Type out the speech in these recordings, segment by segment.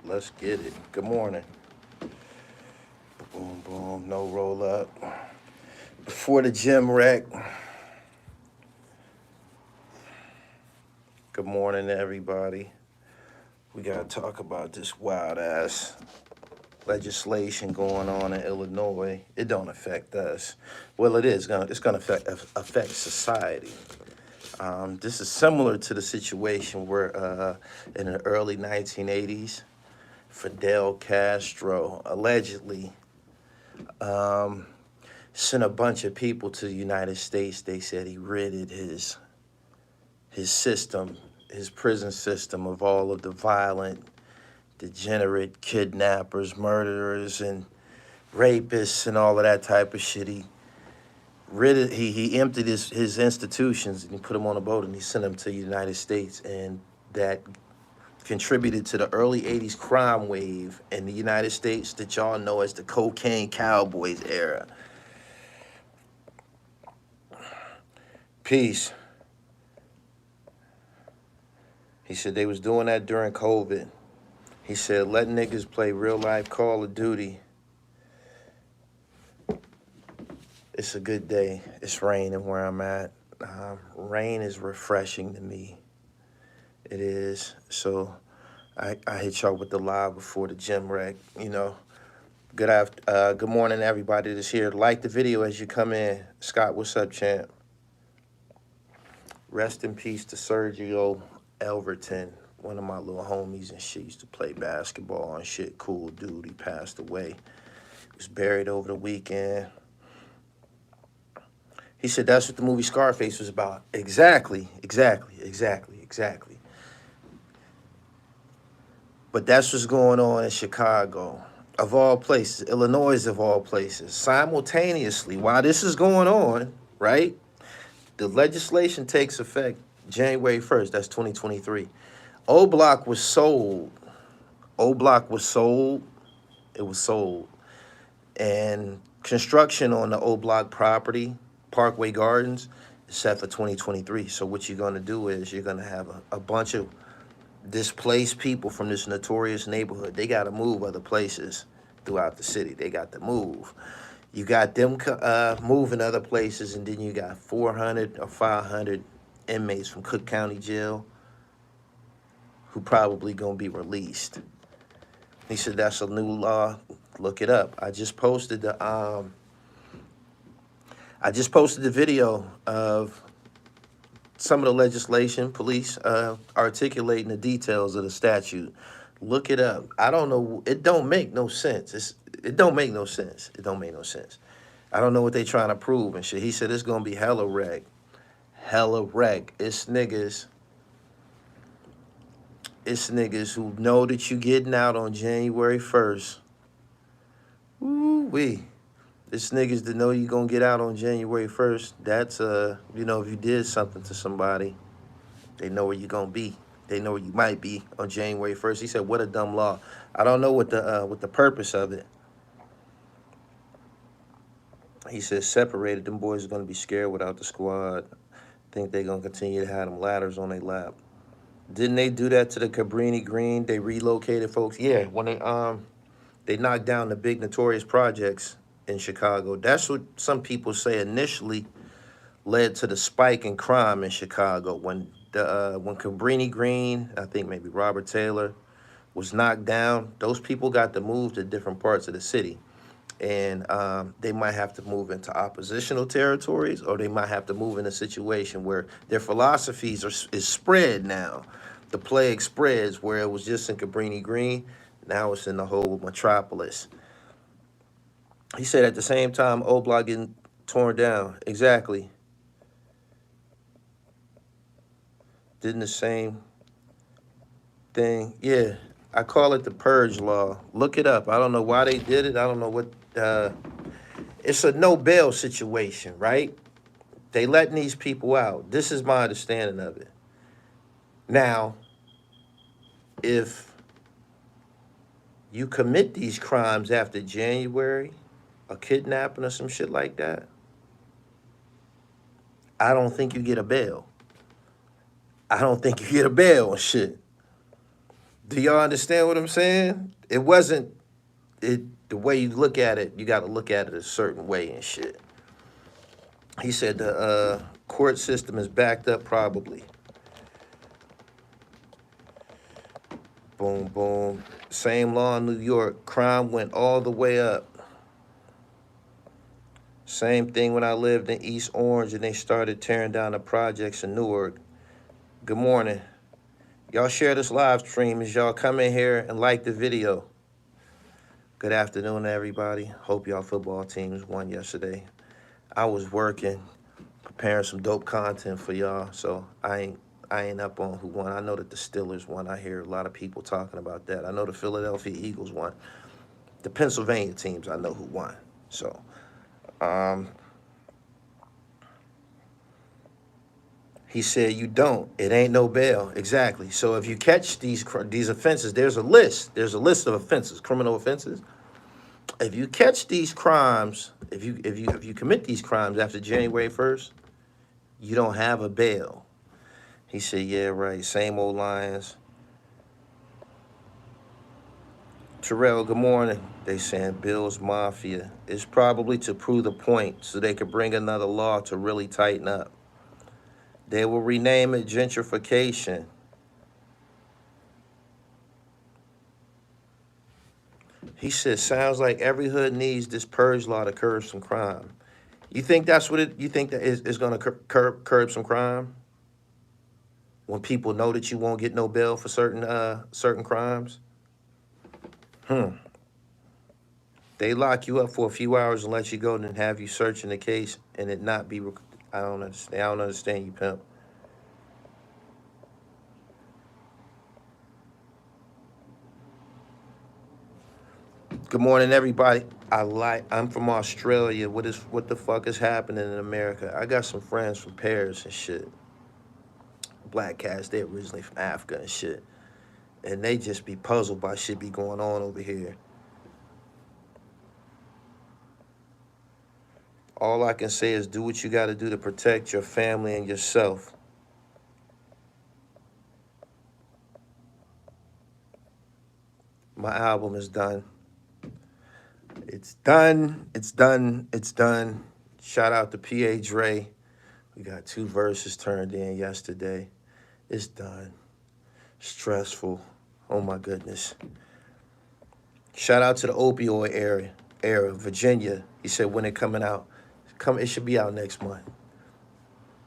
Let's get it. Good morning. Boom, boom. No roll up. Before the gym wreck. Good morning to everybody. We got to talk about this wild ass legislation going on in Illinois. It don't affect us. Well, it is. It's going to affect society. This is similar to the situation where in the early 1980s, Fidel Castro allegedly sent a bunch of people to the United States. They said he ridded his system, his prison system, of all of the violent, degenerate kidnappers, murderers, and rapists, and all of that type of shit. He emptied his institutions, and he put them on a boat, and he sent them to the United States, and that contributed to the early 80s crime wave in the United States that y'all know as the cocaine cowboys era. Peace. He said they was doing that during COVID. He said, let niggas play real life Call of Duty. It's a good day. It's raining where I'm at. Rain is refreshing to me. It is. So I hit y'all with the live before the gym wreck. You know, good morning to everybody that's here. Like the video as you come in. Scott, what's up, champ? Rest in peace to Sergio Elverton, one of my little homies and shit. Used to play basketball and shit. Cool dude. He passed away. He was buried over the weekend. He said that's what the movie Scarface was about. Exactly. But that's what's going on in Chicago, of all places, Illinois of all places. Simultaneously, while this is going on, right, the legislation takes effect January 1st, that's 2023. O-Block was sold. It was sold. And construction on the O-Block property, Parkway Gardens, is set for 2023. So what you're going to do is you're going to have a bunch of displaced people from this notorious neighborhood. They got to move other places throughout the city. They got to move. You got them moving other places, and then you got 400 or 500 inmates from Cook County Jail who probably going to be released. He said that's a new law. Look it up. I just posted the video of some of the legislation, police articulating the details of the statute. Look it up. I don't know. It don't make no sense. It don't make no sense. I don't know what they trying to prove and shit. He said it's going to be hella wreck. It's niggas who know that you getting out on January 1st. Woo-wee. It's niggas that know you gonna get out on January 1st. That's, you know, if you did something to somebody, they know where you're gonna be. They know where you might be on January 1st. He said, what a dumb law. I don't know what the purpose of it. He says separated. Them boys are gonna be scared without the squad. Think they gonna continue to have them ladders on their lap. Didn't they do that to the Cabrini Green? They relocated folks. Yeah, when they knocked down the big notorious projects in Chicago. That's what some people say initially led to the spike in crime in Chicago. When Cabrini Green, I think maybe Robert Taylor, was knocked down, those people got to move to different parts of the city. And they might have to move into oppositional territories, or they might have to move in a situation where their philosophies is spread now. The plague spreads where it was just in Cabrini Green. Now it's in the whole metropolis. He said at the same time, O-Block getting torn down. Exactly. Didn't the same thing. Yeah, I call it the Purge Law. Look it up. I don't know why they did it. I don't know what. It's a no bail situation, right? They letting these people out. This is my understanding of it. Now, if you commit these crimes after January, a kidnapping or some shit like that, I don't think you get a bail. I don't think you get a bail and shit. Do y'all understand what I'm saying? It wasn't it the way you look at it. You got to look at it a certain way and shit. He said the court system is backed up, probably. Boom, boom. Same law in New York. Crime went all the way up. Same thing when I lived in East Orange and they started tearing down the projects in Newark. Good morning. Y'all share this live stream as y'all come in here and like the video. Good afternoon, everybody. Hope y'all football teams won yesterday. I was working, preparing some dope content for y'all, so I ain't up on who won. I know that the Steelers won. I hear a lot of people talking about that. I know the Philadelphia Eagles won. The Pennsylvania teams, I know who won. So, he said, you don't. It ain't no bail. Exactly. So if you catch these offenses, there's a list. There's a list of offenses, criminal offenses. If you catch these crimes, if you commit these crimes after January 1st, you don't have a bail. He said, yeah, right. Same old lions. Terrell, good morning. They saying Bill's Mafia. It's probably to prove the point so they could bring another law to really tighten up. They will rename it gentrification. He said, sounds like every hood needs this purge law to curb some crime. You think that's what you think that is going to curb some crime? When people know that you won't get no bail for certain crimes? They lock you up for a few hours and let you go, and have you searching the case and it not be. I don't understand. I don't understand you, pimp. Good morning, everybody. I'm from Australia. What the fuck is happening in America? I got some friends from Paris and shit. Black cats. They're originally from Africa and shit, and they just be puzzled by shit be going on over here. All I can say is do what you got to do to protect your family and yourself. My album is done. It's done. It's done. It's done. Shout out to P.A. Dre. We got 2 verses turned in yesterday. It's done. Stressful. Oh my goodness. Shout out to the opioid era, Virginia. He said when it coming out. It should be out next month.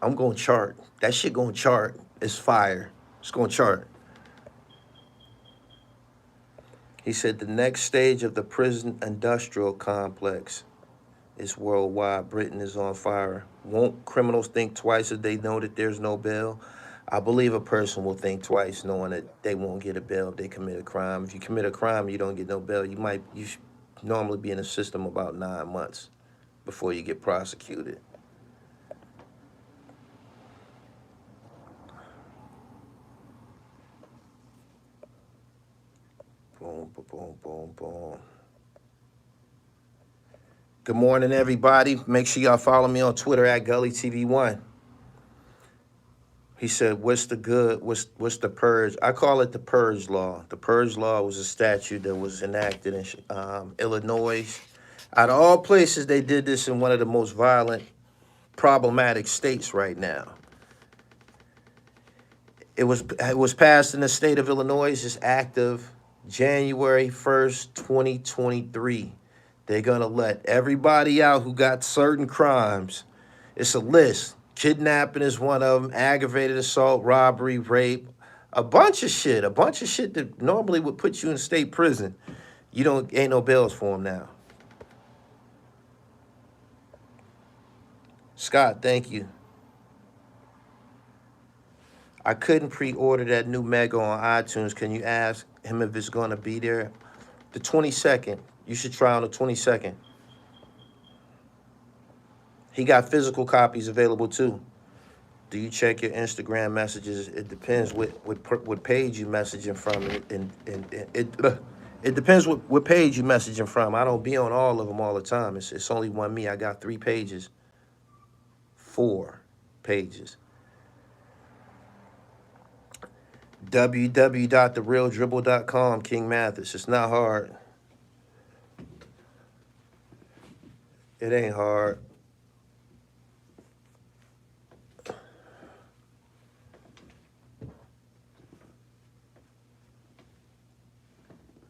I'm going to chart. That shit going to chart. It's fire. It's going to chart. He said the next stage of the prison industrial complex is worldwide. Britain is on fire. Won't criminals think twice if they know that there's no bail? I believe a person will think twice knowing that they won't get a bail if they commit a crime. If you commit a crime and you don't get no bail, you should normally be in the system about 9 months before you get prosecuted. Boom, boom, boom, boom. Good morning, everybody. Make sure y'all follow me on Twitter at Gully TV 1. He said, what's the good? What's the purge? I call it the Purge Law. The Purge Law was a statute that was enacted in Illinois. Out of all places, they did this in one of the most violent, problematic states right now. It was passed in the state of Illinois. It's active January 1st, 2023. They're going to let everybody out who got certain crimes. It's a list. Kidnapping is one of them, aggravated assault, robbery, rape, a bunch of shit that normally would put you in state prison. Ain't no bails for them now. Scott, thank you. I couldn't pre-order that new Mega on iTunes. Can you ask him if it's going to be there? The 22nd. You should try on the 22nd. He got physical copies available too. Do you check your Instagram messages? It depends what page you messaging from. It depends what page you messaging from. I don't be on all of them all the time. It's only one me. I got 3 pages. 4 pages. www.therealdribble.com, King Mathis. It's not hard. It ain't hard.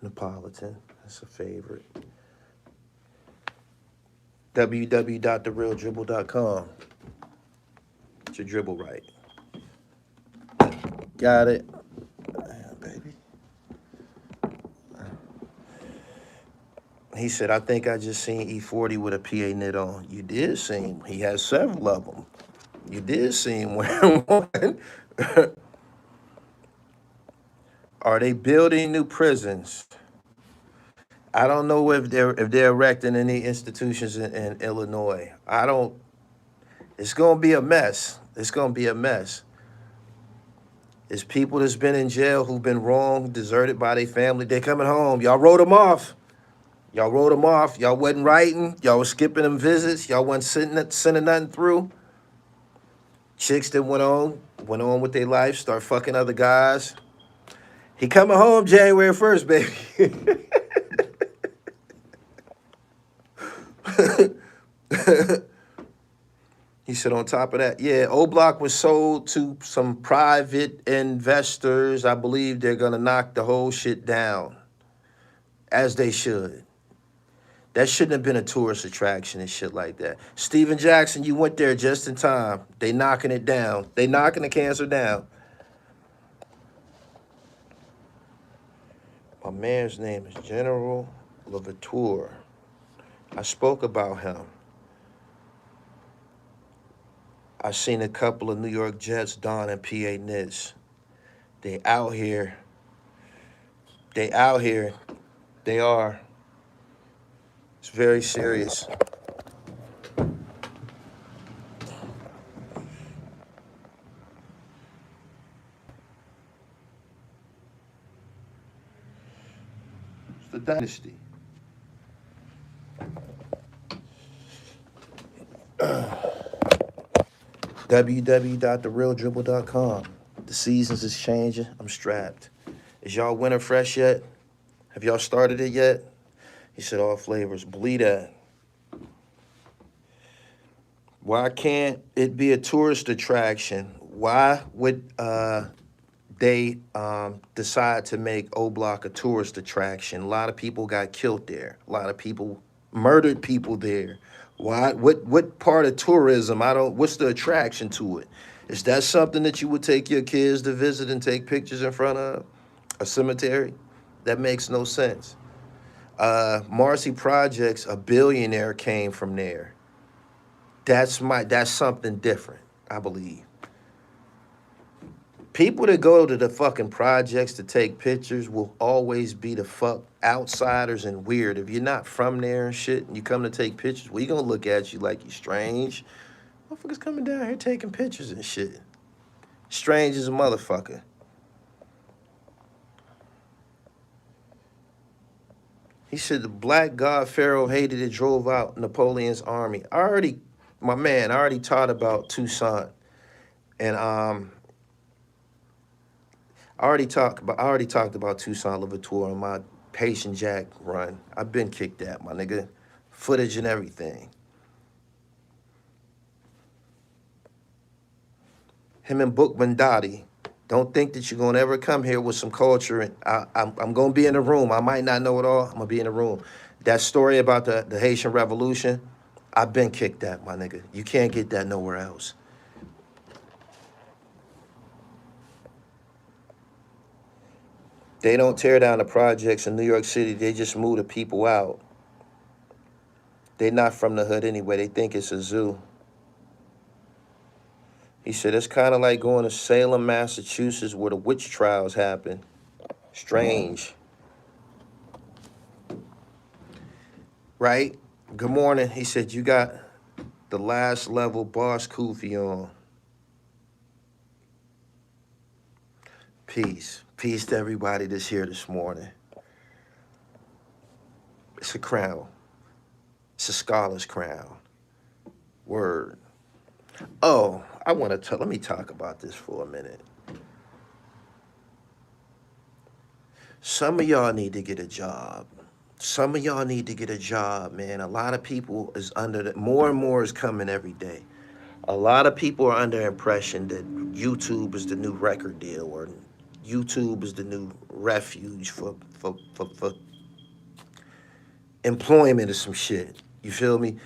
Neapolitan. That's a favorite. www.therealdribble.com. It's your dribble right. Got it. Yeah, baby. He said, I think I just seen E40 with a PA knit on. You did see him. He has several of them. You did see him wearing one. Are they building new prisons? I don't know if they're erecting any institutions in Illinois. I don't. It's gonna be a mess. It's gonna be a mess. It's people that's been in jail who've been wronged, deserted by their family. They coming home. Y'all wrote them off. Y'all wrote them off. Y'all wasn't writing. Y'all was skipping them visits. Y'all wasn't sending nothing through. Chicks that went on with their life, start fucking other guys. He coming home January 1st, baby. He said on top of that, yeah, O-Block was sold to some private investors. I believe they're going to knock the whole shit down, as they should. That shouldn't have been a tourist attraction and shit like that. Steven Jackson, you went there just in time. They knocking it down. They knocking the cancer down. My man's name is General Levateur. I spoke about him. I seen a couple of New York Jets don and PA knits. They out here. They out here. They are. It's very serious. It's the dynasty. www.therealdribble.com. The seasons is changing. I'm strapped. Is y'all winter fresh yet? Have y'all started it yet? He said all flavors. Believe that. Why can't it be a tourist attraction? Why would they decide to make O-Block a tourist attraction? A lot of people got killed there. A lot of people murdered people there. Why? What part of tourism? What's the attraction to it? Is that something that you would take your kids to visit and take pictures in front of? A cemetery? That makes no sense. Marcy Projects, a billionaire came from there. That's something different, I believe. People that go to the fucking projects to take pictures will always be the fuck outsiders and weird. If you're not from there and shit, and you come to take pictures, we gonna look at you like you strange. Motherfuckers coming down here taking pictures and shit. Strange as a motherfucker. He said the black god pharaoh hated it, drove out Napoleon's army. I already taught about Toussaint, and I already talked about Toussaint Louverture on my Haitian Jack run. I've been kicked at, my nigga. Footage and everything. Him and Bookman Dottie. Don't think that you're gonna ever come here with some culture. And I'm gonna be in the room. I might not know it all. I'm gonna be in the room. That story about the Haitian Revolution, I've been kicked at, my nigga. You can't get that nowhere else. They don't tear down the projects in New York City. They just move the people out. They're not from the hood anyway. They think it's a zoo. He said, it's kind of like going to Salem, Massachusetts, where the witch trials happen. Strange. Right? Good morning. He said, you got the last level boss Koofy on. Peace. Peace to everybody that's here this morning. It's a crown. It's a scholar's crown. Word. Oh, let me talk about this for a minute. Some of y'all need to get a job. Some of y'all need to get a job, man. A lot of people is under the, more and more is coming every day. A lot of people are under the impression that YouTube is the new record deal or YouTube is the new refuge for employment or some shit. You feel me?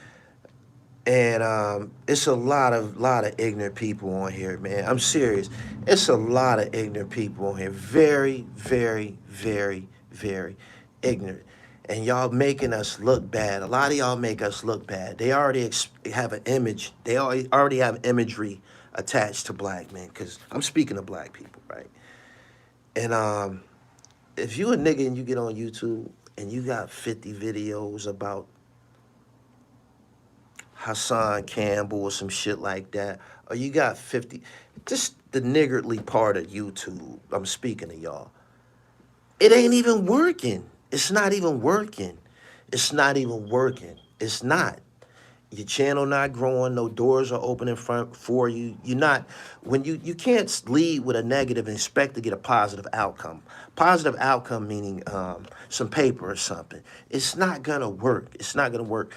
And it's a lot of ignorant people on here, man. I'm serious. It's a lot of ignorant people on here. Very, very, very, very ignorant. And y'all making us look bad. A lot of y'all make us look bad. They already have an image. They already have imagery attached to black men. Because I'm speaking of black people, right? And if you a nigga and you get on YouTube and you got 50 videos about Hassan Campbell or some shit like that, or you got 50, just the niggardly part of YouTube, I'm speaking to y'all. It ain't even working. It's not even working. It's not even working. It's not. Your channel not growing, no doors are open in front for you. You're not, when you can't lead with a negative and expect to get a positive outcome. Positive outcome meaning some paper or something. It's not gonna work. It's not gonna work.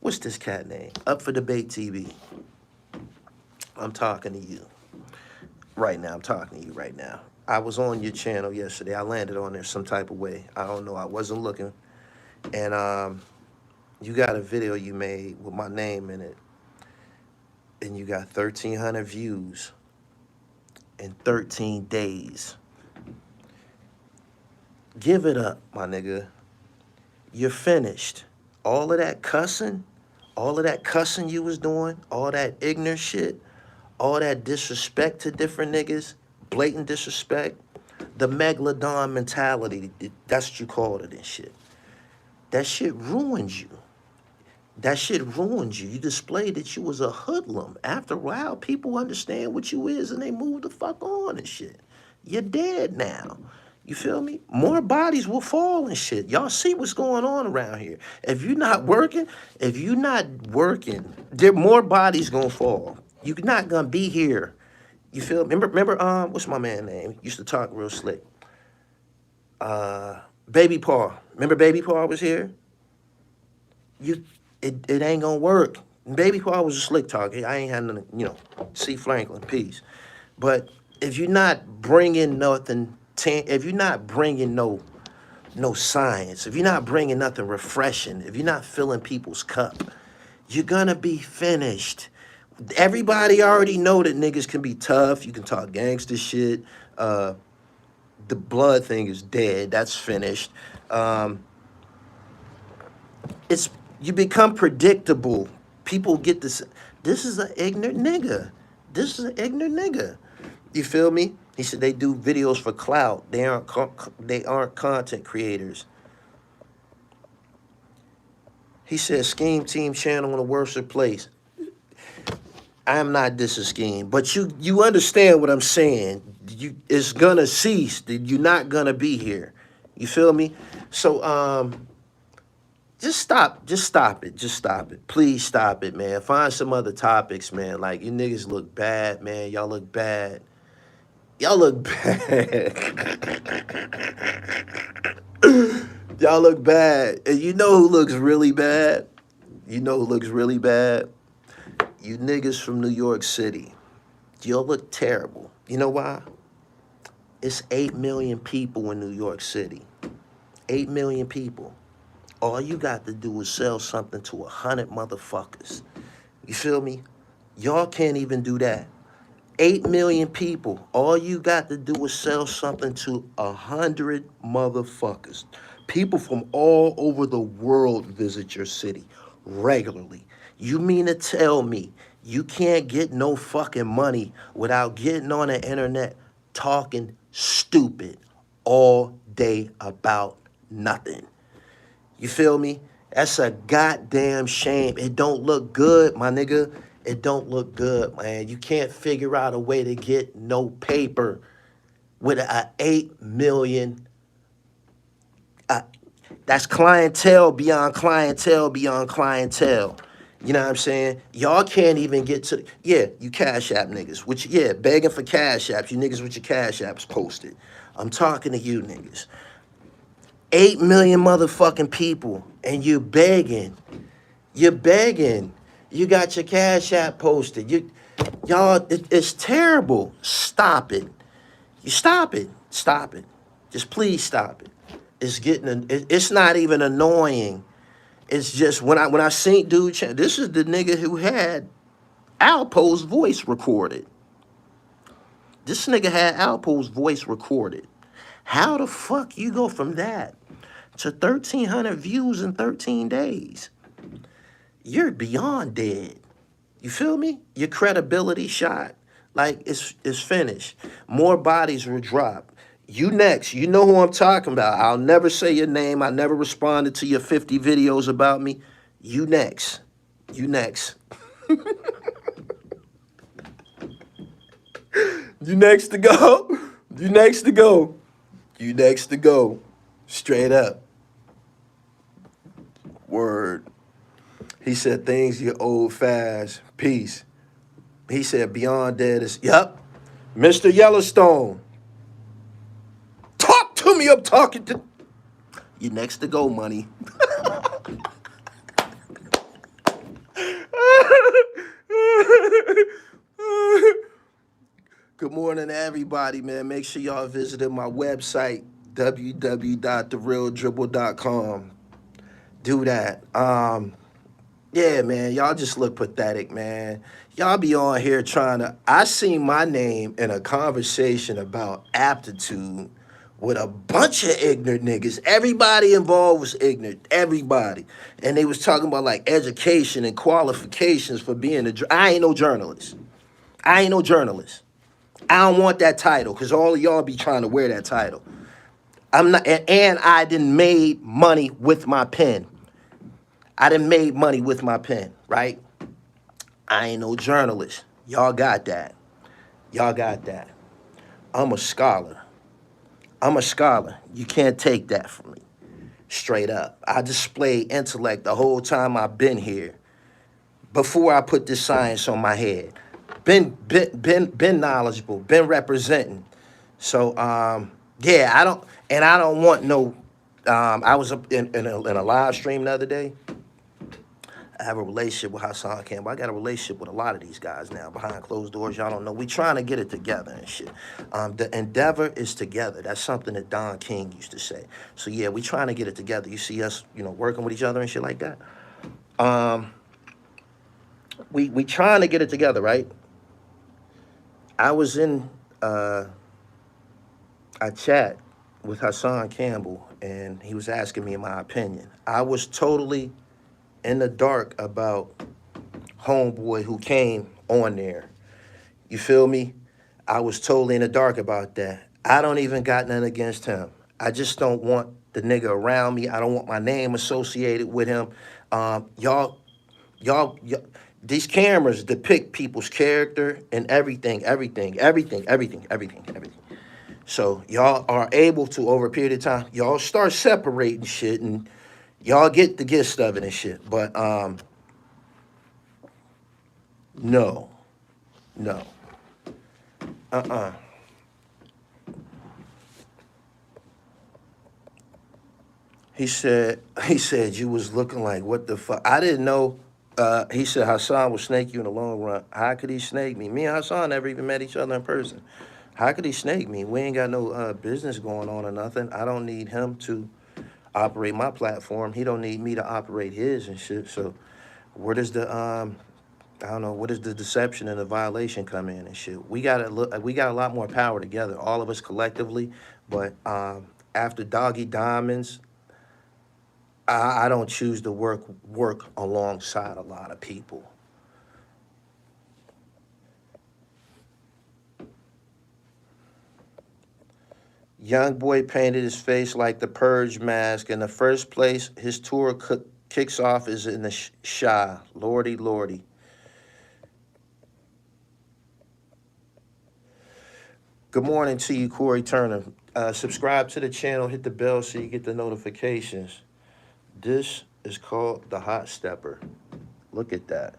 What's this cat name? Up for Debate TV. I'm talking to you right now. I'm talking to you right now. I was on your channel yesterday. I landed on there some type of way. I don't know. I wasn't looking. And you got a video you made with my name in it. And you got 1,300 views in 13 days. Give it up, my nigga. You're finished. All of that cussing you was doing, all that ignorant shit, all that disrespect to different niggas, blatant disrespect, the megalodon mentality, that's what you called it and shit. That shit ruined you. That shit ruined you. You displayed that you was a hoodlum. After a while, people understand what you is and they move the fuck on and shit. You're dead now. You feel me? More bodies will fall and shit. Y'all see what's going on around here. If you're not working, there more bodies gonna fall. You're not gonna be here. You feel me? Remember, what's my man name? Used to talk real slick. Baby Paw. Remember Baby Paw was here? It ain't gonna work. Baby Paw was a slick talker. I ain't had nothing, C. Franklin, peace. But if you're not bringing nothing, if you're not bringing no science, if you're not bringing nothing refreshing, if you're not filling people's cup, you're gonna be finished. Everybody already know that niggas can be tough. You can talk gangster shit. The blood thing is dead. That's finished. You become predictable. People get this. This is an ignorant nigga. This is an ignorant nigga. You feel me? He said they do videos for clout. They aren't content creators. He said scheme team channel in a worse place. I'm not this a scheme, but you understand what I'm saying. It's gonna cease. You're not gonna be here. You feel me? So just stop it. Please stop it, man. Find some other topics, man. Like, you niggas look bad, man. Y'all look bad. Y'all look bad. Y'all look bad. And you know who looks really bad? You know who looks really bad? You niggas from New York City. Y'all look terrible. You know why? It's 8 million people in New York City. 8 million people. All you got to do is sell something to 100 motherfuckers. You feel me? Y'all can't even do that. 8 million people. All you got to do is sell something to 100 motherfuckers. People from all over the world visit your city regularly. You mean to tell me you can't get no fucking money without getting on the internet talking stupid all day about nothing? You feel me? That's a goddamn shame. It don't look good, my nigga. It don't look good, man. You can't figure out a way to get no paper with a 8 million. That's clientele beyond clientele beyond clientele. You know what I'm saying? Y'all can't even get to, you Cash App niggas, begging for Cash Apps. You niggas with your Cash Apps posted. I'm talking to you niggas. 8 million motherfucking people, and you're begging. You're begging. You got your Cash App posted. Y'all, it's terrible. Stop it. You stop it. Stop it. Just please stop it. It's not even annoying. It's just when I seen dude, this is the nigga who had Alpo's voice recorded. This nigga had Alpo's voice recorded. How the fuck you go from that to 1,300 views in 13 days? You're beyond dead. You feel me? Your credibility shot. Like, it's finished. More bodies will drop. You next. You know who I'm talking about. I'll never say your name. I never responded to your 50 videos about me. You next. You next. You next to go. You next to go. You next to go. Straight up. Word. He said things get old fast. Peace. He said beyond dead is, yep. Mr. Yellowstone. Talk to me. I'm talking to. You next to go, money. Good morning to everybody, man. Make sure y'all visited my website, www.therealdribble.com. Do that. Yeah, man, y'all just look pathetic, man. Y'all be on here trying to. I seen my name in a conversation about aptitude with a bunch of ignorant niggas. Everybody involved was ignorant. Everybody. And they was talking about like education and qualifications for being I ain't no journalist. I ain't no journalist. I don't want that title because all of y'all be trying to wear that title. I'm not, and I done made money with my pen. I done made money with my pen, right? I ain't no journalist. Y'all got that. Y'all got that. I'm a scholar. I'm a scholar. You can't take that from me. Straight up. I display intellect the whole time I've been here. Before I put this science on my head. Been knowledgeable, been representing. So yeah, I don't want no I was up in a live stream the other day. I have a relationship with Hassan Campbell. I got a relationship with a lot of these guys now behind closed doors. Y'all don't know. We trying to get it together and shit. The endeavor is together. That's something that Don King used to say. So yeah, we trying to get it together. You see us, working with each other and shit like that. We trying to get it together, right? I was in a chat with Hassan Campbell, and he was asking me my opinion. I was totally in the dark about homeboy who came on there. You feel me? I was totally in the dark about that. I don't even got nothing against him. I just don't want the nigga around me. I don't want my name associated with him. Y'all, these cameras depict people's character and everything. So y'all are able to, over a period of time, y'all start separating shit and y'all get the gist of it and shit. But no. He said you was looking like, what the fuck? I didn't know. He said Hassan will snake you in the long run. How could he snake me? Me and Hassan never even met each other in person. How could he snake me? We ain't got no business going on or nothing. I don't need him to operate my platform. He don't need me to operate his and shit. So where does the I don't know, what does the deception and the violation come in and shit? We got a lot more power together, all of us collectively. But after Doggy Diamonds, I don't choose to work alongside a lot of people. Young boy painted his face like the Purge mask. In the first place, his tour kicks off is in the Shy. Lordy. Good morning to you, Corey Turner. Subscribe to the channel, hit the bell so you get the notifications. This is called the Hot Stepper. Look at that.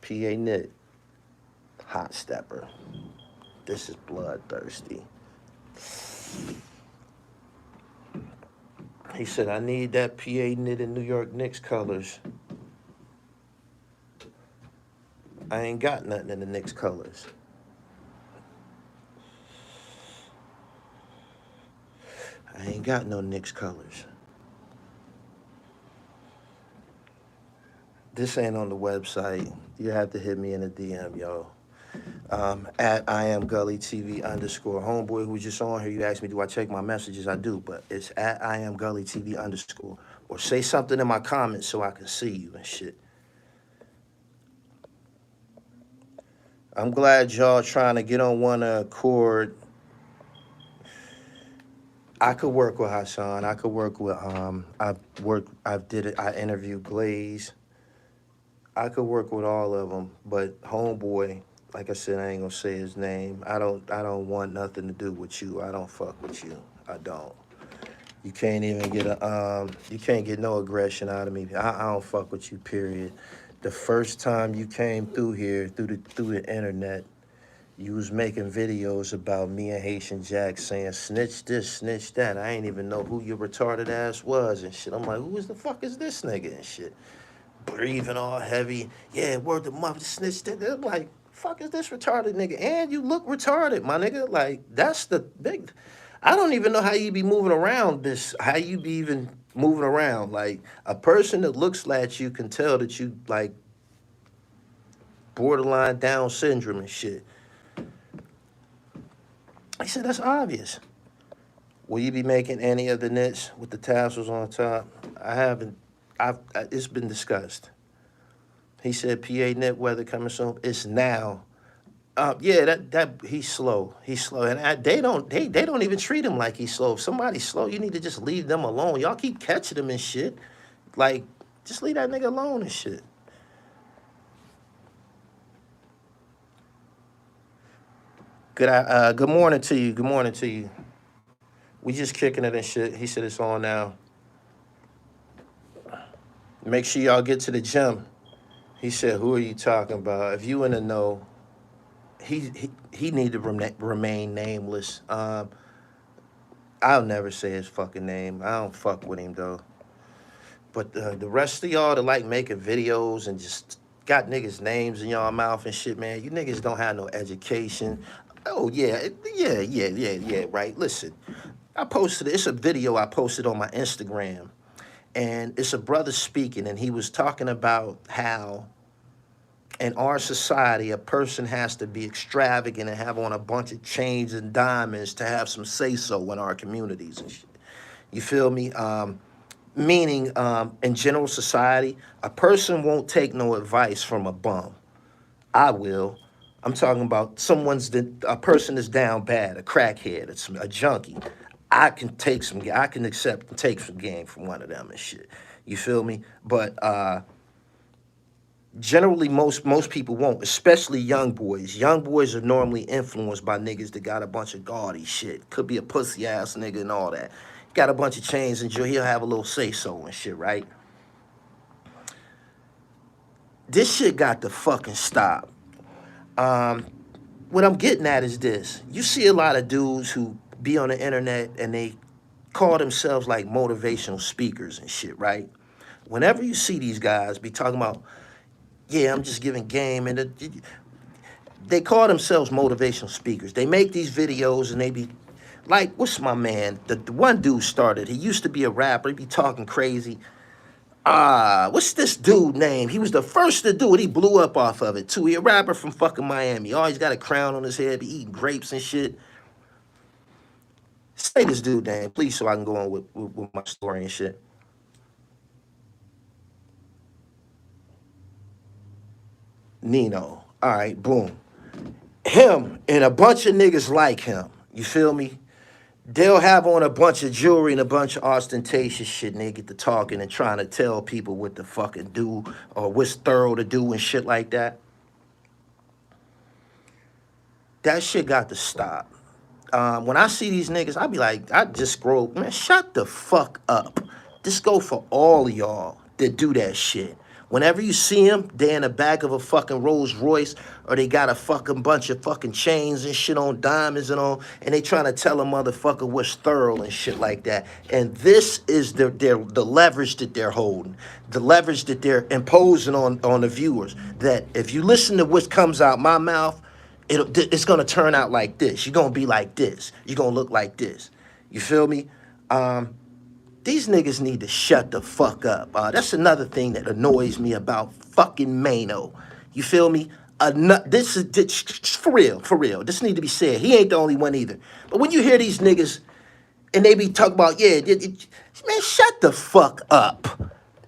PA Knit. Hot Stepper. This is bloodthirsty. He said, I need that PA knit in New York Knicks colors. I ain't got nothing in the Knicks colors. I ain't got no Knicks colors. This ain't on the website. You have to hit me in a DM, yo. At I am Gully TV _ homeboy who was just on here. You asked me, do I check my messages? I do, but it's at I am Gully TV _ or say something in my comments so I can see you and shit. I'm glad y'all trying to get on one accord. I could work with Hassan. I could work with I interviewed Glaze. I could work with all of them, but homeboy, like I said, I ain't gonna say his name. I don't want nothing to do with you. I don't fuck with you. I don't. You can't even get you can't get no aggression out of me. I don't fuck with you, period. The first time you came through here, through the internet, you was making videos about me and Haitian Jack saying, snitch this, snitch that. I ain't even know who your retarded ass was and shit. I'm like, who the fuck is this nigga and shit? Breathing all heavy. Yeah, word to mother, snitch that. I'm like, fuck is this retarded nigga? And you look retarded, my nigga. Like, that's the big... I don't even know how you be moving around this, how you be even moving around. Like, a person that looks like you can tell that you, like, borderline Down syndrome and shit. I said, that's obvious. Will you be making any of the knits with the tassels on top? I haven't. It's been discussed. He said, PA knit weather coming soon. It's now. Yeah, that he's slow. He's slow, and they don't even treat him like he's slow. If somebody's slow, you need to just leave them alone. Y'all keep catching him and shit. Like, just leave that nigga alone and shit. Good morning to you. Good morning to you. We just kicking it and shit. He said it's on now. Make sure y'all get to the gym. He said, who are you talking about? If you in the know, he need to remain nameless. I'll never say his fucking name. I don't fuck with him, though. But the rest of y'all that like making videos and just got niggas' names in y'all mouth and shit, man, you niggas don't have no education. Oh, yeah, right. Listen, it's a video I posted on my Instagram. And it's a brother speaking, and he was talking about how in our society, a person has to be extravagant and have on a bunch of chains and diamonds to have some say-so in our communities and shit. You feel me? Meaning, in general society, a person won't take no advice from a bum. I will. I'm talking about a person that's down bad, a crackhead, a junkie. I can accept and take some game from one of them and shit. You feel me? But generally, most people won't, especially young boys. Young boys are normally influenced by niggas that got a bunch of gaudy shit. Could be a pussy ass nigga and all that. Got a bunch of chains and he'll have a little say so and shit, right? This shit got to fucking stop. What I'm getting at is this. You see a lot of dudes who be on the internet and they call themselves like motivational speakers and shit, right? Whenever you see these guys be talking about, yeah, I'm just giving game, and they call themselves motivational speakers. They make these videos and they be like, what's my man? The one dude started, he used to be a rapper, he be talking crazy. What's this dude name? He was the first to do it. He blew up off of it, too. He a rapper from fucking Miami. Always got a crown on his head, be eating grapes and shit. Say this dude name, please, so I can go on with my story and shit. Nino. All right, boom. Him and a bunch of niggas like him. You feel me? They'll have on a bunch of jewelry and a bunch of ostentatious shit, and they get to talking and trying to tell people what to fucking do or what's thorough to do and shit like that. That shit got to stop. When I see these niggas, I be like, I just scroll, man, shut the fuck up. This go for all of y'all that do that shit. Whenever you see them, they in the back of a fucking Rolls Royce, or they got a fucking bunch of fucking chains and shit on, diamonds and all, and they trying to tell a motherfucker what's thorough and shit like that. And this is the leverage that they're holding, the leverage that they're imposing on the viewers. That if you listen to what comes out my mouth, it's gonna turn out like this. You're gonna be like this. You're gonna look like this. You feel me? These niggas need to shut the fuck up. That's another thing that annoys me about fucking Mano. You feel me? This is for real, for real. This need to be said. He ain't the only one either. But when you hear these niggas and they be talking about, yeah, man, shut the fuck up.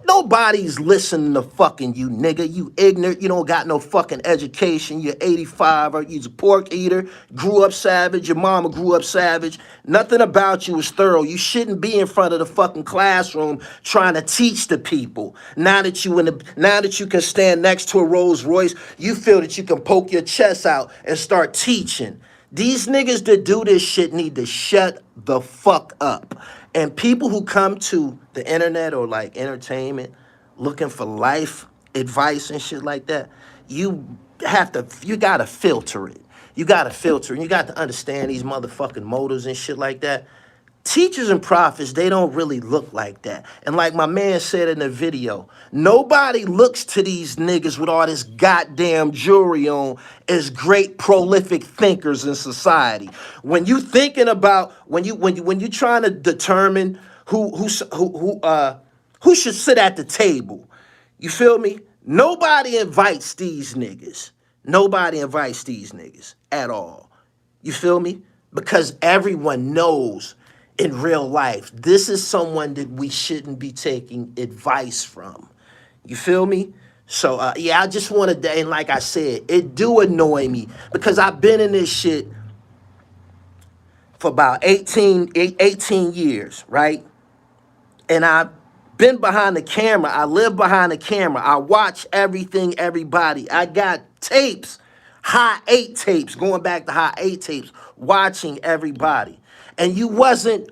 Nobody's listening to fucking you, nigga. You ignorant. You don't got no fucking education. You're 85 or you're a pork eater. Grew up savage. Your mama grew up savage. Nothing about you is thorough. You shouldn't be in front of the fucking classroom trying to teach the people. Now that you can stand next to a Rolls Royce, you feel that you can poke your chest out and start teaching. These niggas that do this shit need to shut the fuck up. And people who come to the internet or like entertainment looking for life advice and shit like that, you gotta filter it. You gotta filter and you got to understand these motherfucking motives and shit like that. Teachers and prophets, they don't really look like that. And like my man said in the video, nobody looks to these niggas with all this goddamn jewelry on as great prolific thinkers in society. When you thinking about, when you trying to determine who should sit at the table, you feel me? Nobody invites these niggas. Nobody invites these niggas at all. You feel me? Because everyone knows in real life, this is someone that we shouldn't be taking advice from. You feel me? So, yeah, I just wanted to, and like I said, it do annoy me because I've been in this shit for about 18 years, right? And I've been behind the camera. I live behind the camera. I watch everything, everybody. I got tapes, high 8 tapes, going back to high 8 tapes, watching everybody. And you wasn't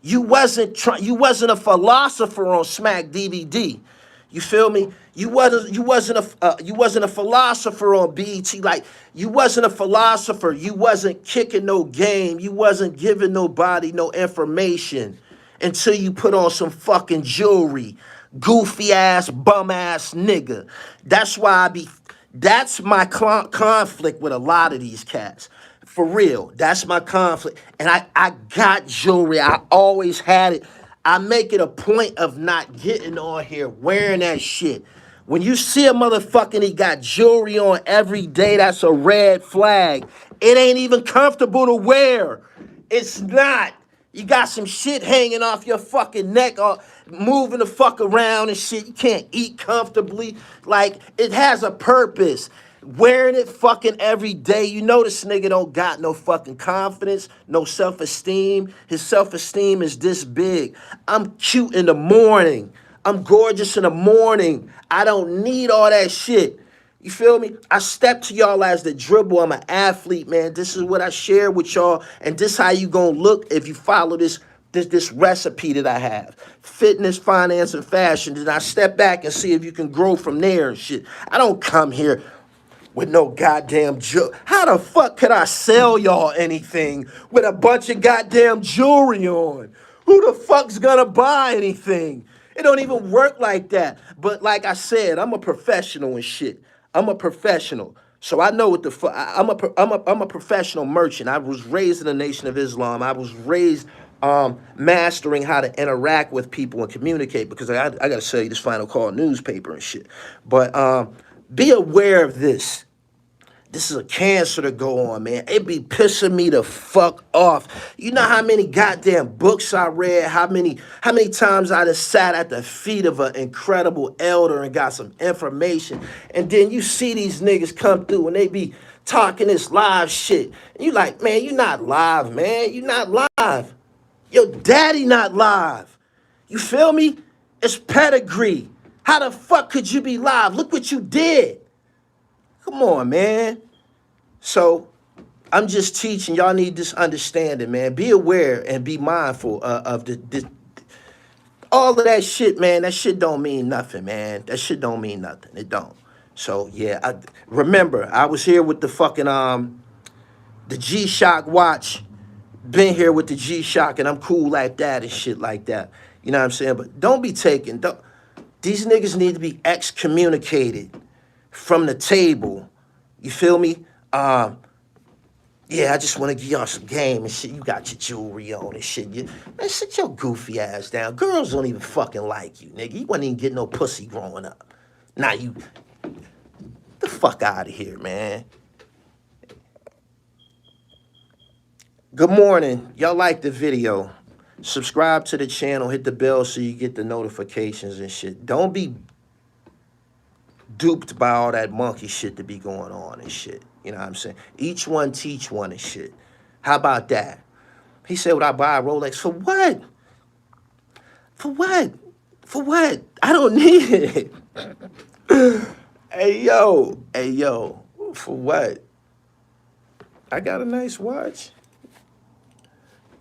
a philosopher on Smack DVD. You feel me? You wasn't a philosopher on BET. Like, you wasn't a philosopher. You wasn't kicking no game. You wasn't giving nobody no information until you put on some fucking jewelry. Goofy ass, bum ass nigga. That's my conflict with a lot of these cats. For real, that's my conflict. And I got jewelry. I always had it. I make it a point of not getting on here wearing that shit. When you see a motherfucker and he got jewelry on every day, that's a red flag. It ain't even comfortable to wear. It's not. You got some shit hanging off your fucking neck or moving the fuck around and shit. You can't eat comfortably. Like, it has a purpose. Wearing it fucking every day. You know this nigga don't got no fucking confidence, no self-esteem. His self-esteem is this big. I'm cute in the morning. I'm gorgeous in the morning. I don't need all that shit. You feel me? I step to y'all as the dribble. I'm an athlete, man. This is what I share with y'all. And this how you gonna look if you follow this recipe that I have. Fitness, finance, and fashion. Then I step back and see if you can grow from there and shit. I don't come here with no goddamn jewelry. How the fuck could I sell y'all anything with a bunch of goddamn jewelry on? Who the fuck's gonna buy anything? It don't even work like that. But like I said, I'm a professional and shit. I'm a professional. So I know what the fuck. I'm a professional merchant. I was raised in the Nation of Islam. I was raised mastering how to interact with people and communicate because I got to sell you this Final Call newspaper and shit. But be aware of this. This is a cancer to go on, man. It be pissing me the fuck off. You know how many goddamn books I read, how many times I just sat at the feet of an incredible elder and got some information. And then you see these niggas come through and they be talking this live shit. And you like, man, you not live, man. You not live. Your daddy not live. You feel me? It's pedigree. How the fuck could you be live? Look what you did. Come on, man. So I'm just teaching. Y'all need this understanding, man. Be aware and be mindful of all of that shit, man, that shit don't mean nothing, man. That shit don't mean nothing. It don't. So yeah, remember, I was here with the fucking the G-Shock watch. Been here with the G-Shock, and I'm cool like that and shit like that. You know what I'm saying? But don't be taking, these niggas need to be excommunicated from the table. You feel me? Yeah, I just want to give y'all some game and shit. You got your jewelry on and shit. Man, sit your goofy ass down. Girls don't even fucking like you, nigga. You wasn't even getting no pussy growing up. Now you, the fuck out of here, man. Good morning. Y'all like the video. Subscribe to the channel. Hit the bell so you get the notifications and shit. Don't be duped by all that monkey shit that be going on and shit. You know what I'm saying? Each one teach one and shit. How about that? He said, would I buy a Rolex? For what? For what? For what? I don't need it. Hey, yo. Hey, yo. For what? I got a nice watch.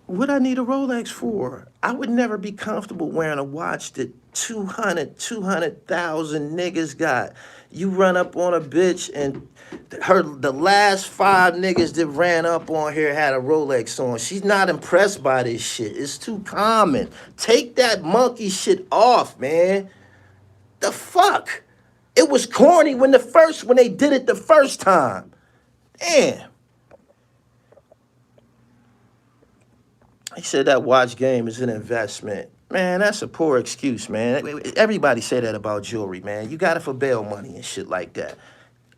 What I need a Rolex for? I would never be comfortable wearing a watch that 200,000 niggas got. You run up on a bitch and the last 5 niggas that ran up on here had a Rolex on. She's not impressed by this shit. It's too common. Take that monkey shit off, man. The fuck? It was corny when they did it the first time. Damn. He said that watch game is an investment. Man, that's a poor excuse, man. Everybody say that about jewelry, man. You got it for bail money and shit like that.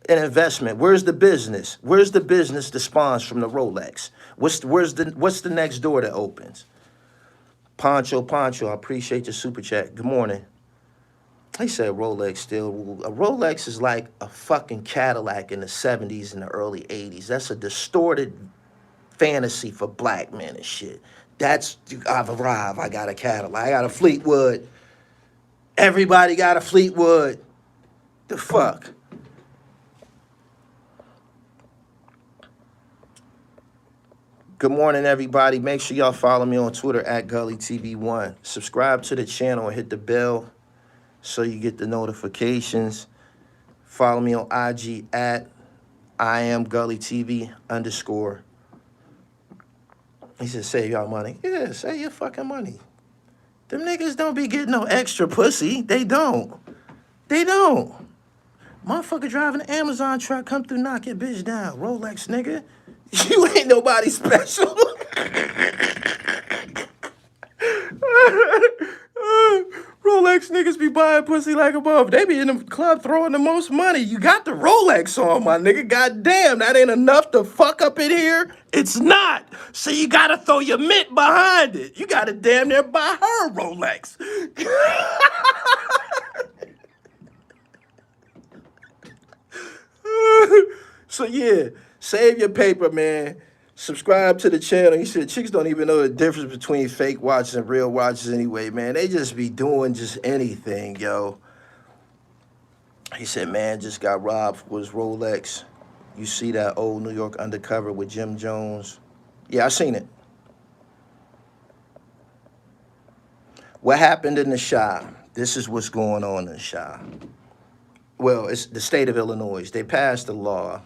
An investment. Where's the business? Where's the business that spawns from the Rolex? What's the next door that opens? Poncho, I appreciate your super chat. Good morning. He said Rolex still. A Rolex is like a fucking Cadillac in the 70s and the early 80s. That's a distorted fantasy for black men and shit. I've arrived. I got a Cadillac. I got a Fleetwood. Everybody got a Fleetwood. The fuck? Good morning, everybody. Make sure y'all follow me on Twitter at Gully TV 1. Subscribe to the channel and hit the bell so you get the notifications. Follow me on IG at IamGullyTV_. He said, save y'all money. Yeah, save your fucking money. Them niggas don't be getting no extra pussy. They don't. They don't. Motherfucker driving an Amazon truck, come through, knock your bitch down. Rolex, nigga. You ain't nobody special. Rolex niggas be buying pussy like a mother. They be in the club throwing the most money. You got the Rolex on, my nigga. God damn, that ain't enough to fuck up in here. It's not. So you gotta throw your mint behind it. You gotta damn near buy her Rolex. So yeah, save your paper, man. Subscribe to the channel. He said chicks don't even know the difference between fake watches and real watches anyway, man. They just be doing just anything, yo. He said, man, just got robbed for his Rolex. You see that old New York Undercover with Jim Jones? Yeah, I seen it. What happened in the Chi? This is what's going on in the Chi. Well, it's the state of Illinois. They passed a law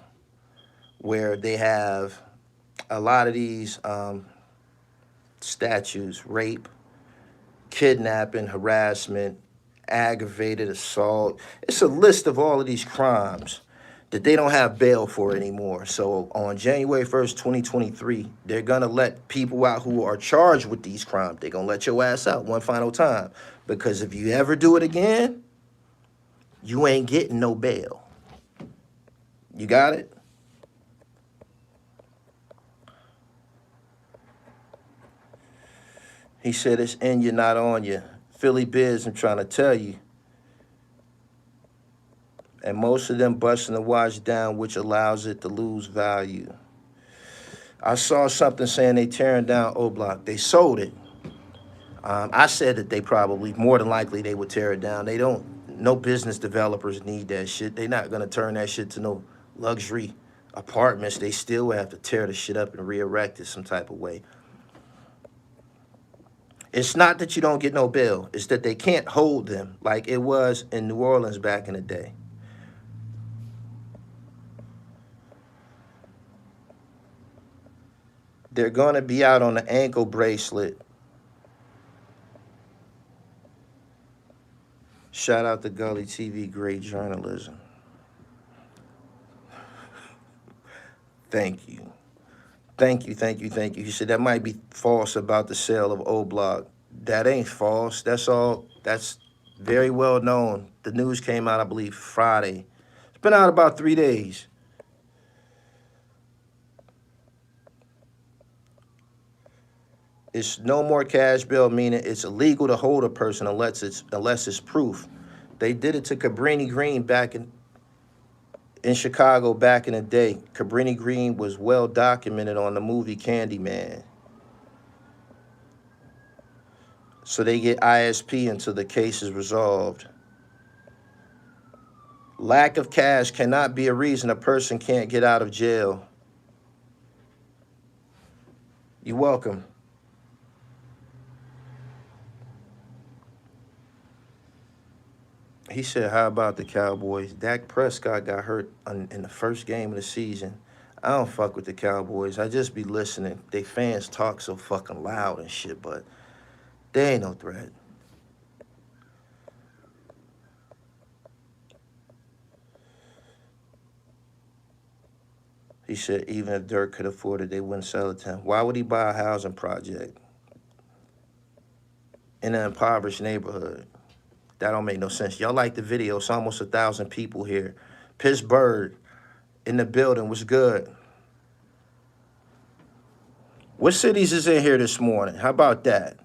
where they have a lot of these statutes: rape, kidnapping, harassment, aggravated assault. It's a list of all of these crimes that they don't have bail for anymore. So on January 1st, 2023, they're going to let people out who are charged with these crimes. They're going to let your ass out one final time. Because if you ever do it again, you ain't getting no bail. You got it? He said it's in you, not on you. Philly Biz, I'm trying to tell you. And most of them busting the watch down, which allows it to lose value. I saw something saying they tearing down O-Block. They sold it. I said that they probably, more than likely, they would tear it down. They don't, no business developers need that shit. They're not going to turn that shit to no luxury apartments. They still have to tear the shit up and re-erect it some type of way. It's not that you don't get no bail. It's that they can't hold them like it was in New Orleans back in the day. They're going to be out on the ankle bracelet. Shout out to Gully TV, great journalism. Thank you. Thank you, thank you, thank you. He said that might be false about the sale of O Block. That ain't false. That's all. That's very well known. The news came out, I believe, Friday. It's been out about 3 days. It's no more cash bail, meaning it's illegal to hold a person unless it's proof. They did it to Cabrini Green back in Chicago back in the day. Cabrini Green was well documented on the movie Candyman. So they get ISP until the case is resolved. Lack of cash cannot be a reason a person can't get out of jail. You're welcome. He said, how about the Cowboys? Dak Prescott got hurt in the first game of the season. I don't fuck with the Cowboys. I just be listening. They fans talk so fucking loud and shit, but they ain't no threat. He said, even if Dirk could afford it, they wouldn't sell it to him. Why would he buy a housing project in an impoverished neighborhood? That don't make no sense. Y'all like the video. It's almost 1,000 people here. Pittsburgh in the building. Was good? What cities is in here this morning? How about that?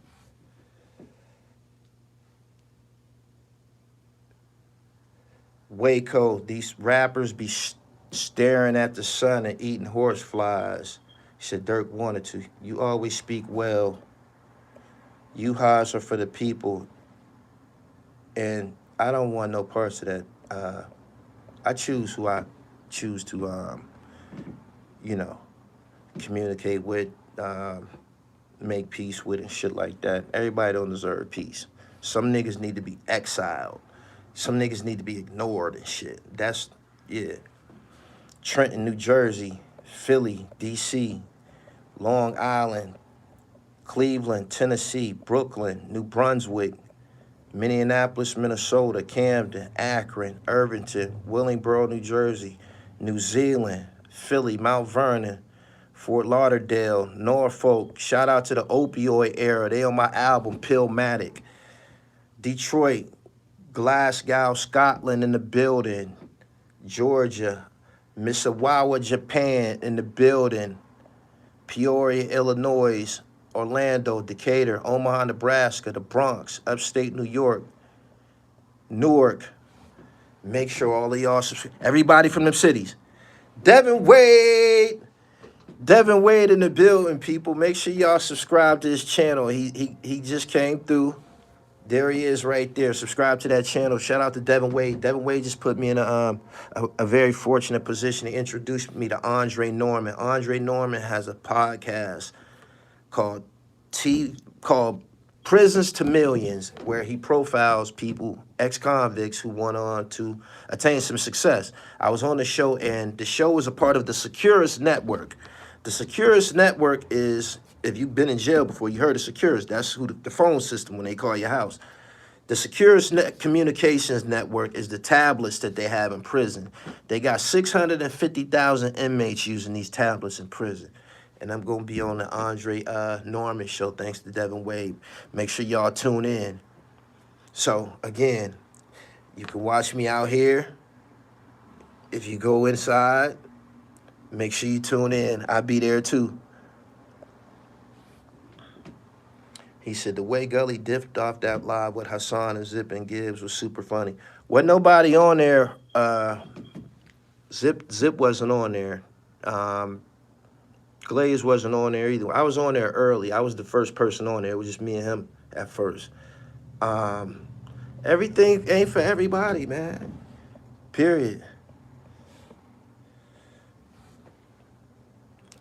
Waco, these rappers be staring at the sun and eating horse flies. He said, Dirk wanted to. You always speak well. You highs are for the people. And I don't want no parts of that. I choose who I choose to, communicate with, make peace with, and shit like that. Everybody don't deserve peace. Some niggas need to be exiled. Some niggas need to be ignored and shit. That's, yeah. Trenton, New Jersey, Philly, D.C., Long Island, Cleveland, Tennessee, Brooklyn, New Brunswick, Minneapolis, Minnesota, Camden, Akron, Irvington, Willingboro, New Jersey, New Zealand, Philly, Mount Vernon, Fort Lauderdale, Norfolk. Shout out to the opioid era. They on my album, Pillmatic. Detroit, Glasgow, Scotland in the building. Georgia, Mishawaka, Japan in the building. Peoria, Illinois. Orlando, Decatur, Omaha, Nebraska, the Bronx, upstate New York, Newark. Make sure all of y'all subscribe. Everybody from them cities. Devin Wade in the building, people. Make sure y'all subscribe to his channel. He just came through. There he is right there. Subscribe to that channel. Shout out to Devin Wade. Devin Wade just put me in a very fortunate position to introduce me to Andre Norman. Andre Norman has a podcast called Prisons to Millions, where he profiles people, ex-convicts who went on to attain some success. I was on the show, and the show is a part of the Securus Network. The Securus Network is, if you've been in jail before, you heard of Securus. That's who the phone system when they call your house. The Securus Communications Network is the tablets that they have in prison. They got 650,000 inmates using these tablets in prison. And I'm going to be on the Andre Norman show, thanks to Devin Wade. Make sure y'all tune in. So, again, you can watch me out here. If you go inside, make sure you tune in. I'll be there, too. He said, the way Gully diffed off that live with Hassan and Zip and Gibbs was super funny. Wasn't nobody on there. Zip wasn't on there. Glaze wasn't on there either. I was on there early. I was the first person on there. It was just me and him at first. Everything ain't for everybody, man. Period.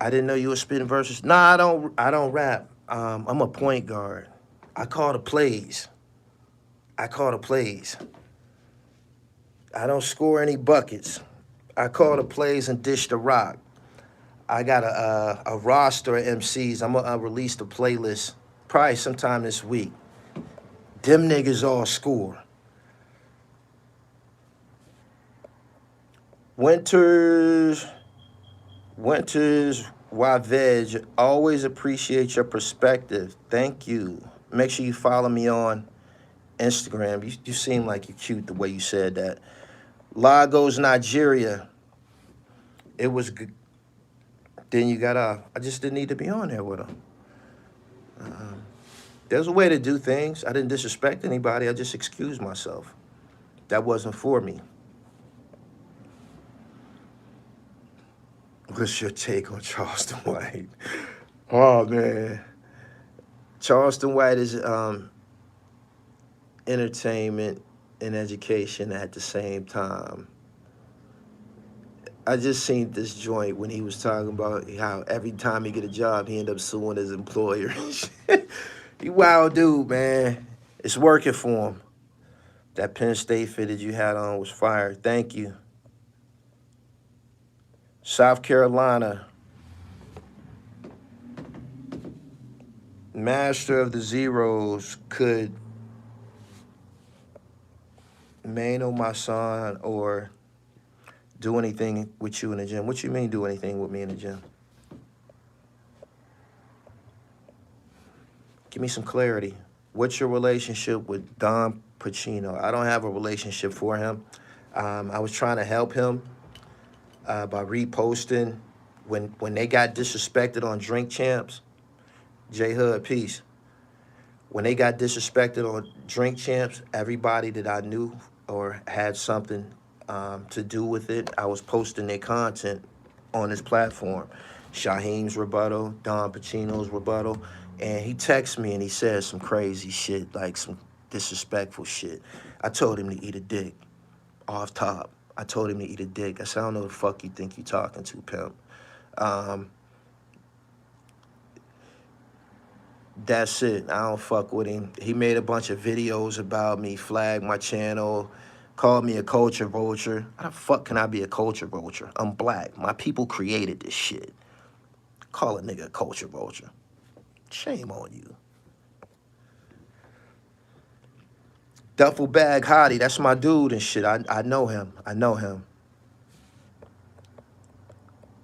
I didn't know you were spitting verses. Nah, I don't rap. I'm a point guard. I call the plays. I call the plays. I don't score any buckets. I call the plays and dish the rock. I got a roster of MCs. I'm gonna release the playlist probably sometime this week. Them niggas all score. Winters, why veg? Always appreciate your perspective. Thank you. Make sure you follow me on Instagram. You seem like you're cute the way you said that. Lagos, Nigeria. It was good. Then you got I just didn't need to be on there with him. There's a way to do things. I didn't disrespect anybody. I just excused myself. That wasn't for me. What's your take on Charleston White? Oh, man. Charleston White is entertainment and education at the same time. I just seen this joint when he was talking about how every time he get a job, he end up suing his employer. He wild dude, man. It's working for him. That Penn State fit that you had on was fire. Thank you. South Carolina. Master of the Zeros could Mano my son or do anything with you in the gym. What you mean do anything with me in the gym? Give me some clarity. What's your relationship with Don Pacino? I don't have a relationship for him. I was trying to help him by reposting when they got disrespected on Drink Champs. J Hood, peace. When they got disrespected on Drink Champs, everybody that I knew or had something to do with it, I was posting their content on his platform. Shaheem's rebuttal, Don Pacino's rebuttal, and he texts me and he says some crazy shit, like some disrespectful shit. I told him to eat a dick, off top. I told him to eat a dick. I said, I don't know the fuck you think you talking to, pimp. That's it. I don't fuck with him. He made a bunch of videos about me, flagged my channel, called me a culture vulture. How the fuck can I be a culture vulture? I'm black. My people created this shit. Call a nigga a culture vulture. Shame on you. Duffel Bag Hottie, that's my dude and shit. I know him. I know him.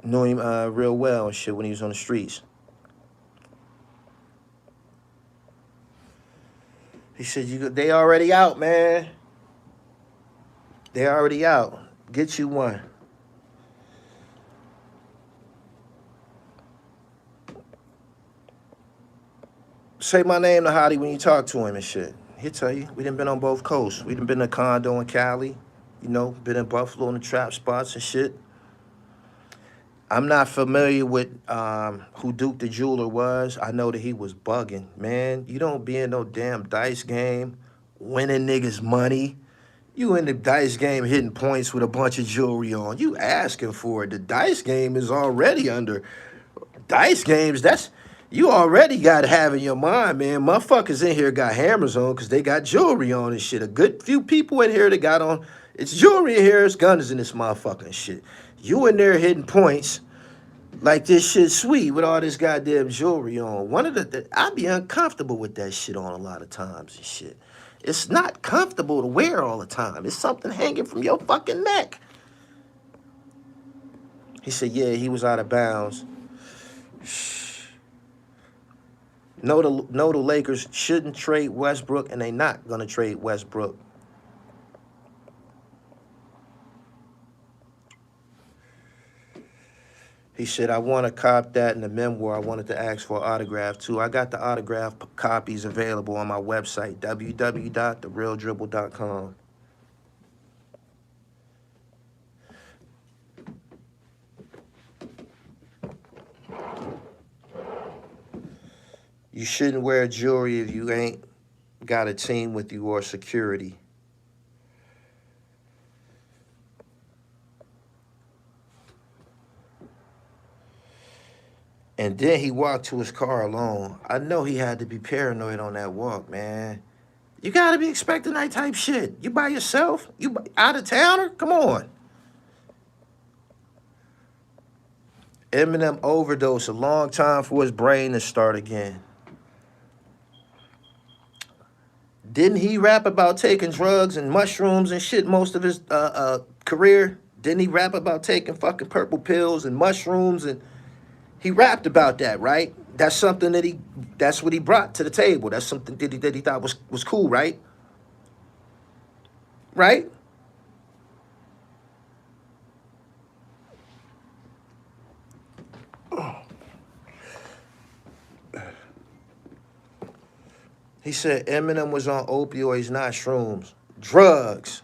Knew him real well and shit when he was on the streets. He said, they already out, man. They already out. Get you one. Say my name to Hottie when you talk to him and shit. He'll tell you. We done been on both coasts. We done been in a condo in Cali. You know, been in Buffalo in the trap spots and shit. I'm not familiar with who Duke the Jeweler was. I know that he was bugging. Man, you don't be in no damn dice game winning niggas money. You in the dice game hitting points with a bunch of jewelry on. You asking for it. The dice game is already under. Dice games, you already got to have in your mind, man. Motherfuckers in here got hammers on because they got jewelry on and shit. A good few people in here that got on, it's jewelry in here, it's guns in this motherfucking shit. You in there hitting points like this shit sweet with all this goddamn jewelry on. I be uncomfortable with that shit on a lot of times and shit. It's not comfortable to wear all the time. It's something hanging from your fucking neck. He said, yeah, he was out of bounds. No, the Lakers shouldn't trade Westbrook, and they not going to trade Westbrook. He said, I want to cop that in the memoir. I wanted to ask for an autograph, too. I got the autograph copies available on my website, www.therealdribble.com. You shouldn't wear jewelry if you ain't got a team with you or security. And then he walked to his car alone. I know he had to be paranoid on that walk, man. You gotta be expecting that type shit. You by yourself? Out of towner? Come on. Eminem overdosed a long time for his brain to start again. Didn't he rap about taking drugs and mushrooms and shit most of his career? Didn't he rap about taking fucking purple pills and mushrooms? And he rapped about that, right? That's something that's what he brought to the table. That's something that he thought was cool, right? Right? He said Eminem was on opioids, not shrooms. Drugs.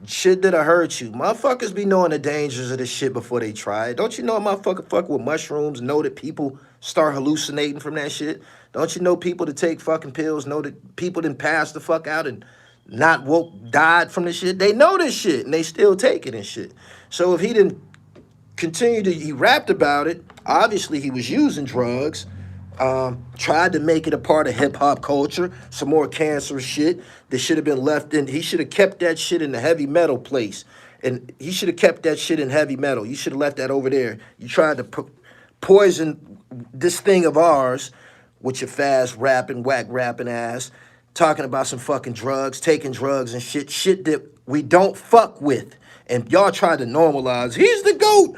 Shit that'll hurt you. Motherfuckers be knowing the dangers of this shit before they try it. Don't you know a motherfucker fuck with mushrooms know that people start hallucinating from that shit? Don't you know people that take fucking pills know that people didn't pass the fuck out and not woke, died from this shit? They know this shit and they still take it and shit. So if he didn't he rapped about it. Obviously, he was using drugs. Tried to make it a part of hip hop culture. Some more cancerous shit that should have been left in. He should have kept that shit in the heavy metal place. And he should have kept that shit in heavy metal. You should have left that over there. You tried to poison this thing of ours with your fast rapping, whack rapping ass, talking about some fucking drugs, taking drugs and shit that we don't fuck with. And y'all try to normalize. He's the GOAT.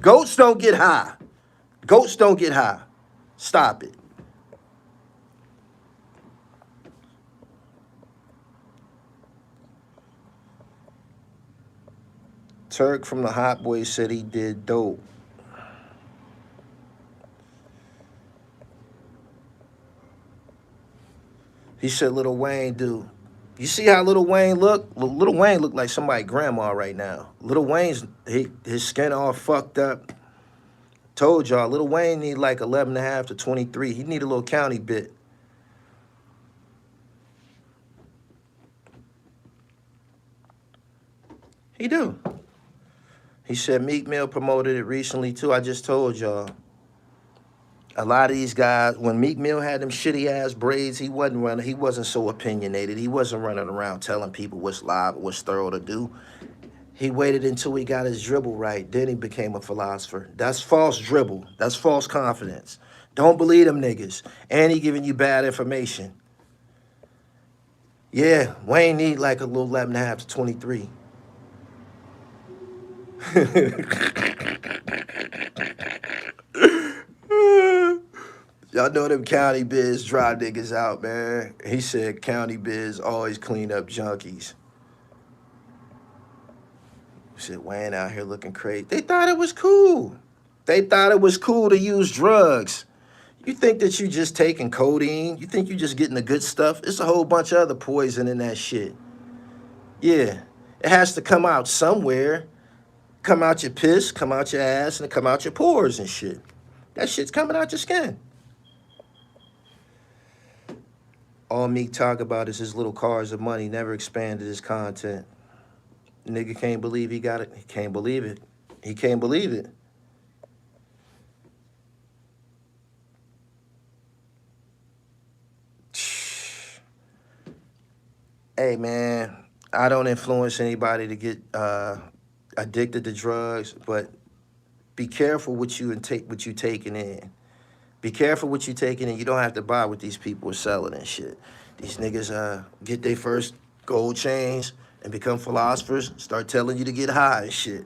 Goats don't get high. Goats don't get high. Stop it. Turk from the Hot Boys said he did dope. He said Lil Wayne do. You see how Lil Wayne look? Lil Wayne look like somebody's grandma right now. Lil Wayne's his skin all fucked up. Told y'all, Lil Wayne need like 11 and a half to 23. He need a little county bit. He do. He said Meek Mill promoted it recently too. I just told y'all. A lot of these guys, when Meek Mill had them shitty ass braids, he wasn't so opinionated. He wasn't running around telling people what's live or what's thorough to do. He waited until he got his dribble right. Then he became a philosopher. That's false dribble. That's false confidence. Don't believe them niggas. And he giving you bad information. Yeah, Wayne need like a little 11 and a half to 23. Y'all know them county biz dry niggas out, man. He said county biz always clean up junkies. He said Wayne out here looking crazy. They thought it was cool. They thought it was cool to use drugs. You think that you just taking codeine? You think you just getting the good stuff? It's a whole bunch of other poison in that shit. Yeah, it has to come out somewhere. Come out your piss, come out your ass, and come out your pores and shit. That shit's coming out your skin. All Meek talk about is his little cars of money, never expanded his content. Nigga can't believe he got it. He can't believe it. He can't believe it. Hey, man, I don't influence anybody to get addicted to drugs, but be careful what you taking in. Be careful what you taking in. You don't have to buy what these people are selling and shit. These niggas get their first gold chains and become philosophers, start telling you to get high and shit.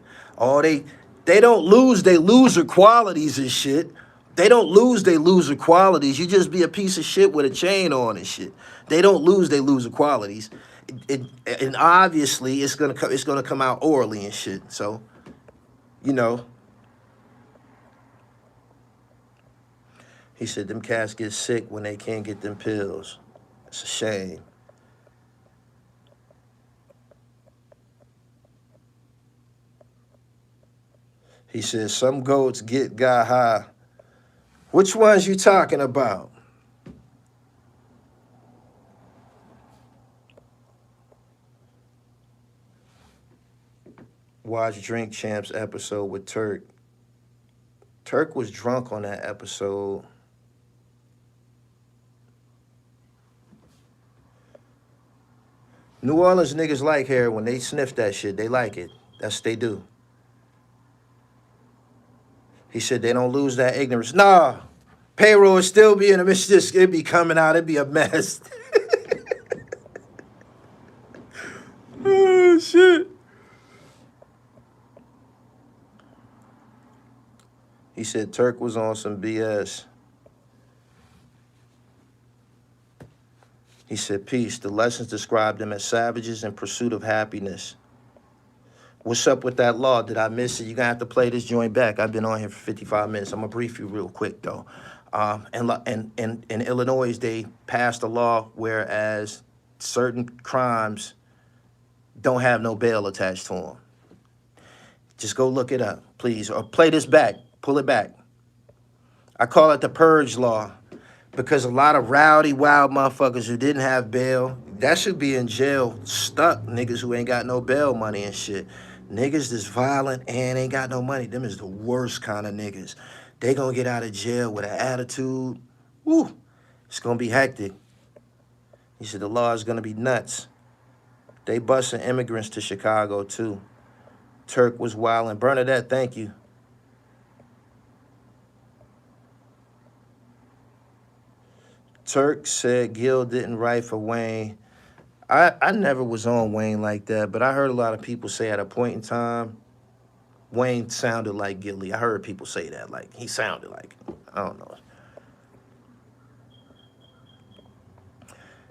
They don't lose their loser qualities and shit. They don't lose their loser qualities. You just be a piece of shit with a chain on and shit. They don't lose their loser qualities. And obviously it's gonna come out orally and shit. So, you know. He said them cats get sick when they can't get them pills. It's a shame. He said some goats got high. Which ones you talking about? Watch Drink Champs episode with Turk Turk was drunk on that episode. New Orleans niggas like heroin. They sniff that shit. They like it. That's what they do. He said they don't lose that ignorance. Nah, payroll would still be in a mess. It'd be coming out. It'd be a mess. Oh, shit. He said Turk was on some BS. He said, peace. The lessons described them as savages in pursuit of happiness. What's up with that law? Did I miss it? You're going to have to play this joint back. I've been on here for 55 minutes. I'm going to brief you real quick, though. In Illinois, they passed a law whereas certain crimes don't have no bail attached to them. Just go look it up, please. Or play this back. Pull it back. I call it the Purge Law because a lot of rowdy, wild motherfuckers who didn't have bail, that should be in jail, stuck niggas who ain't got no bail money and shit. Niggas that's violent and ain't got no money, them is the worst kind of niggas. They gonna get out of jail with an attitude. Woo, it's gonna be hectic. He said the law is gonna be nuts. They busting immigrants to Chicago too. Turk was wildin'. Bernadette, thank you. Turk said Gil didn't write for Wayne. I never was on Wayne like that, but I heard a lot of people say at a point in time, Wayne sounded like Gilly. I heard people say that, like, he sounded like, I don't know.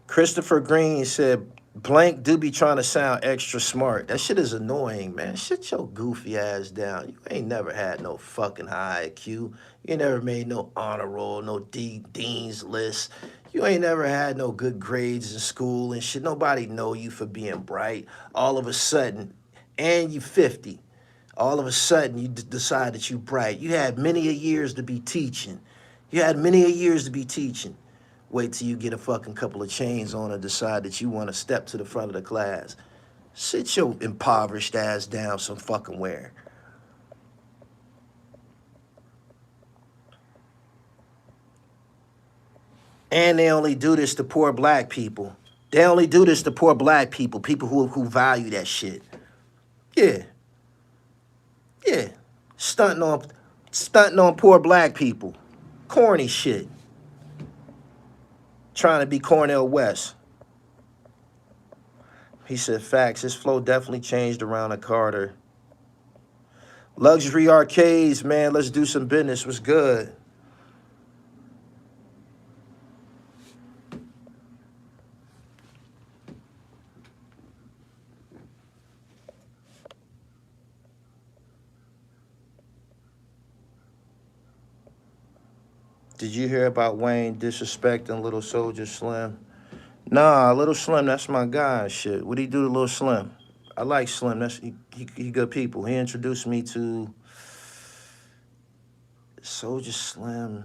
Christopher Green said, Blank do be trying to sound extra smart. That shit is annoying, man. Shut your goofy ass down. You ain't never had no fucking high IQ. You ain't never made no honor roll, no dean's list. You ain't never had no good grades in school and shit. Nobody know you for being bright. All of a sudden, and you 50. All of a sudden, you decide that you bright. You had many a years to be teaching. You had many a years to be teaching. Wait till you get a fucking couple of chains on and decide that you want to step to the front of the class. Sit your impoverished ass down some fucking where. And they only do this to poor black people. They only do this to poor black people, people who value that shit. Yeah. Yeah. Stunting on poor black people. Corny shit. Trying to be Cornel West. He said, facts. His flow definitely changed around the Carter. Luxury arcades, man. Let's do some business. What's good? Did you hear about Wayne disrespecting Little Soldier Slim? Nah, Little Slim, that's my guy. Shit, what'd he do to Little Slim? I like Slim. He good people. He introduced me to Soldier Slim.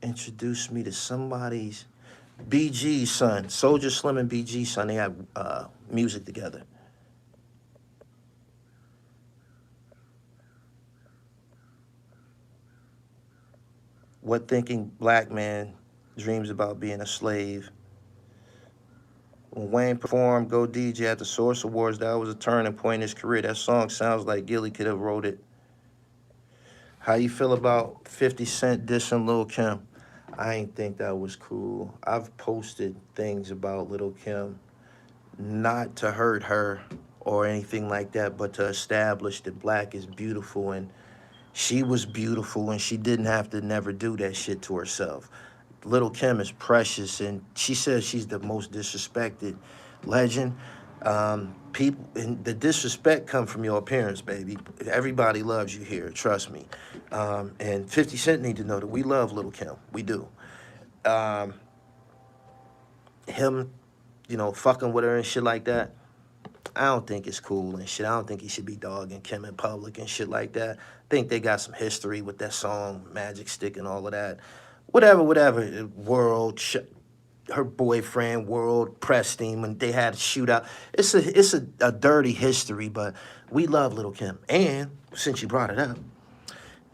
Introduced me to somebody's BG's son. Soldier Slim and BG's son. They have music together. What thinking black man dreams about being a slave? When Wayne performed Go DJ at the Source Awards, that was a turning point in his career. That song sounds like Gilly could have wrote it. How you feel about 50 Cent dissing Lil' Kim? I ain't think that was cool. I've posted things about Lil' Kim, not to hurt her or anything like that, but to establish that black is beautiful and she was beautiful and she didn't have to never do that shit to herself. Lil' Kim is precious and she says she's the most disrespected legend. People and the disrespect come from your appearance, baby. Everybody loves you here, trust me. And 50 Cent need to know that we love Lil' Kim. We do. Him, fucking with her and shit like that, I don't think it's cool and shit. I don't think he should be dogging Kim in public and shit like that. I think they got some history with that song, Magic Stick and all of that. Whatever. World, her boyfriend, World, pressed him and they had a shootout. It's a dirty history, but we love Lil' Kim. And since you brought it up,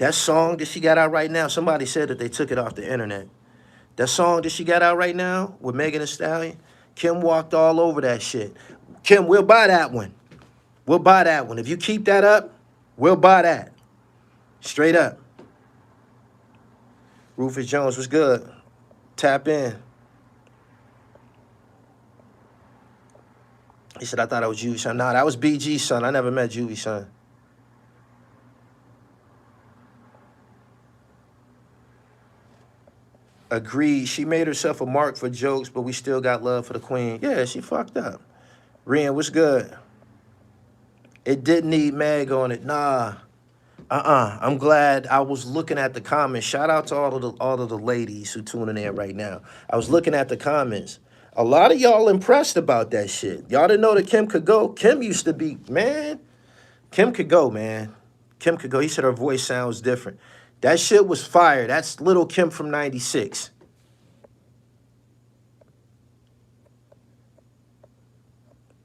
That song that she got out right now, somebody said that they took it off the internet. That song that she got out right now with Megan Thee Stallion, Kim walked all over that shit. Kim, we'll buy that one. We'll buy that one. If you keep that up, we'll buy that. Straight up. Rufus Jones was good. Tap in. He said, I thought it was Juvie son. Nah, that was BG's son. I never met Juvie son. Agreed. She made herself a mark for jokes, but we still got love for the queen. Yeah, she fucked up. Rian, what's good? It didn't need Meg on it. Nah. I'm glad. I was looking at the comments. Shout out to all of the ladies who tuning in right now. I was looking at the comments. A lot of y'all impressed about that shit. Y'all didn't know that Kim could go. Kim used to be, man. Kim could go, man. Kim could go. He said her voice sounds different. That shit was fire. That's little Kim from 96.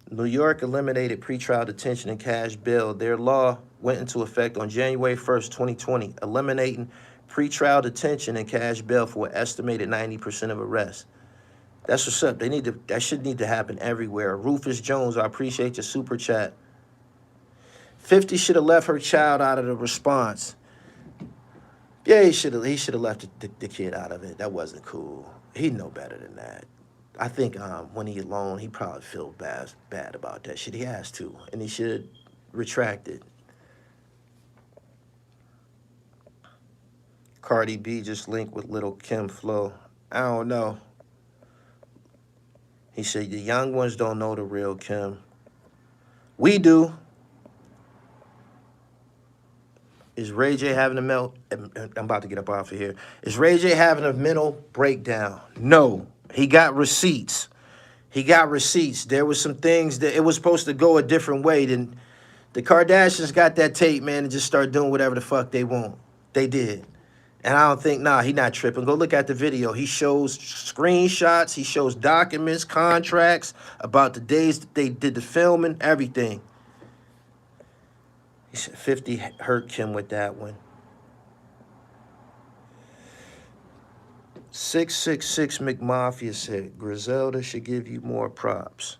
New York eliminated pretrial detention and cash bail. Their law went into effect on January 1st, 2020, eliminating pretrial detention and cash bail for an estimated 90% of arrests. That's what's up. That should need to happen everywhere. Rufus Jones, I appreciate your super chat. 50 should have left her child out of the response. Yeah, he should have left the kid out of it. That wasn't cool. He'd know better than that. I think when he's alone, he probably feel bad about that shit. He has to, and he should retract it. Cardi B just linked with Little Kim Flo. I don't know. He said the young ones don't know the real Kim. We do. Is Ray J having a I'm about to get up off of here. Is Ray J having a mental breakdown? No. He got receipts. He got receipts. There was some things that it was supposed to go a different way. Than the Kardashians got that tape, man, and just start doing whatever the fuck they want. They did. And I don't think, he not tripping. Go look at the video. He shows screenshots. He shows documents, contracts about the days that they did the filming, everything. He said 50 hurt Kim with that one. 666 McMafia said, Griselda should give you more props.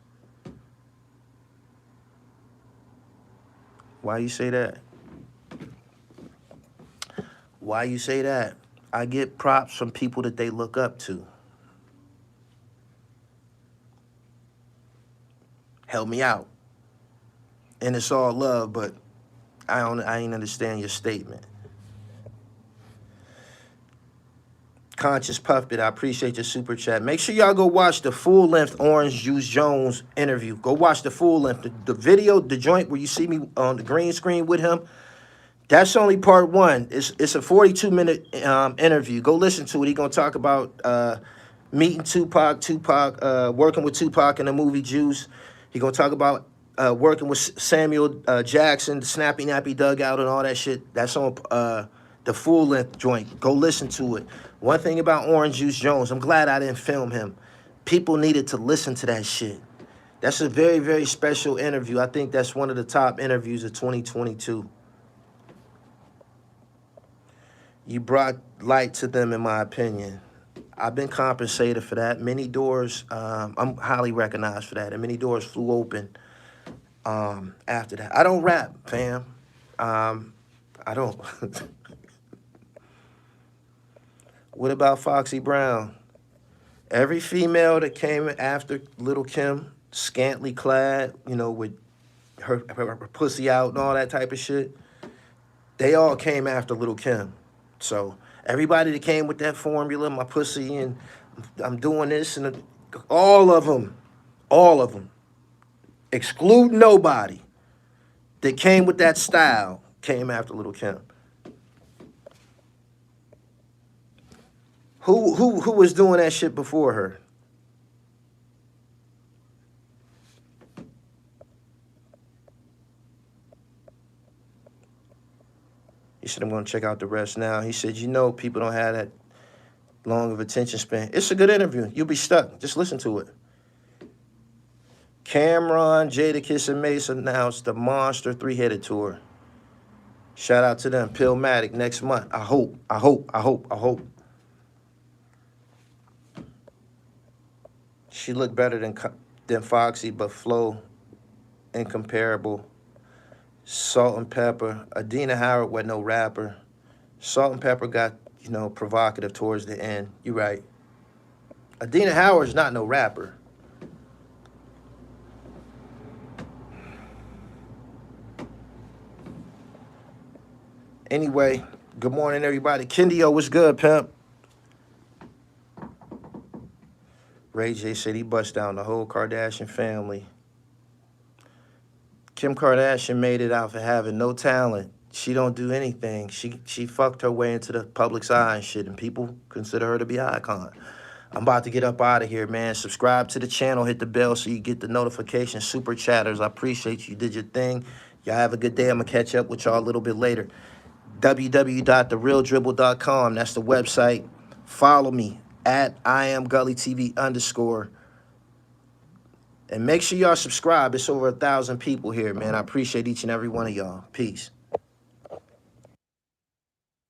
Why you say that? Why you say that? I get props from people that they look up to. Help me out. And it's all love, but I ain't understand your statement. Conscious Puppet, I appreciate your super chat. Make sure y'all go watch the full-length Orange Juice Jones interview. Go watch the full-length. The video, the joint where you see me on the green screen with him, that's only part one. It's a 42-minute interview. Go listen to it. He's going to talk about meeting Tupac, working with Tupac in the movie Juice. He's going to talk about working with Samuel Jackson, the Snappy Nappy Dugout and all that shit. That's on the full-length joint. Go listen to it. One thing about Orange Juice Jones, I'm glad I didn't film him. People needed to listen to that shit. That's a very, very special interview. I think that's one of the top interviews of 2022. You brought light to them, in my opinion. I've been compensated for that. Many doors, I'm highly recognized for that. And many doors flew open after that. I don't rap, fam. I don't. What about Foxy Brown? Every female that came after Little Kim, scantily clad, you know, with her pussy out and all that type of shit, they all came after Little Kim. So everybody that came with that formula, my pussy and I'm doing this, and all of them, exclude nobody that came with that style, came after Little Kim. Who was doing that shit before her? He said, I'm going to check out the rest now. He said, you know, people don't have that long of attention span. It's a good interview. You'll be stuck. Just listen to it. Cameron, Jadakiss, and Mace announced the Monster 3-headed tour. Shout out to them. Pillmatic next month. I hope. She looked better than Foxy, but flow incomparable. Salt and Pepper. Adina Howard wasn't no rapper. Salt and Pepper got, you know, provocative towards the end. You're right. Adina Howard's not no rapper. Anyway, good morning, everybody. Kendio, what's good, pimp? Ray J said he bust down the whole Kardashian family. Kim Kardashian made it out for having no talent. She don't do anything. She fucked her way into the public's eye and shit, and people consider her to be an icon. I'm about to get up out of here, man. Subscribe to the channel, hit the bell so you get the notifications. Super chatters, I appreciate you. Did your thing. Y'all have a good day. I'm going to catch up with y'all a little bit later. www.therealdribble.com. That's the website. Follow me at IamGullyTV_. And make sure y'all subscribe. It's over 1,000 people here, man. I appreciate each and every one of y'all. Peace.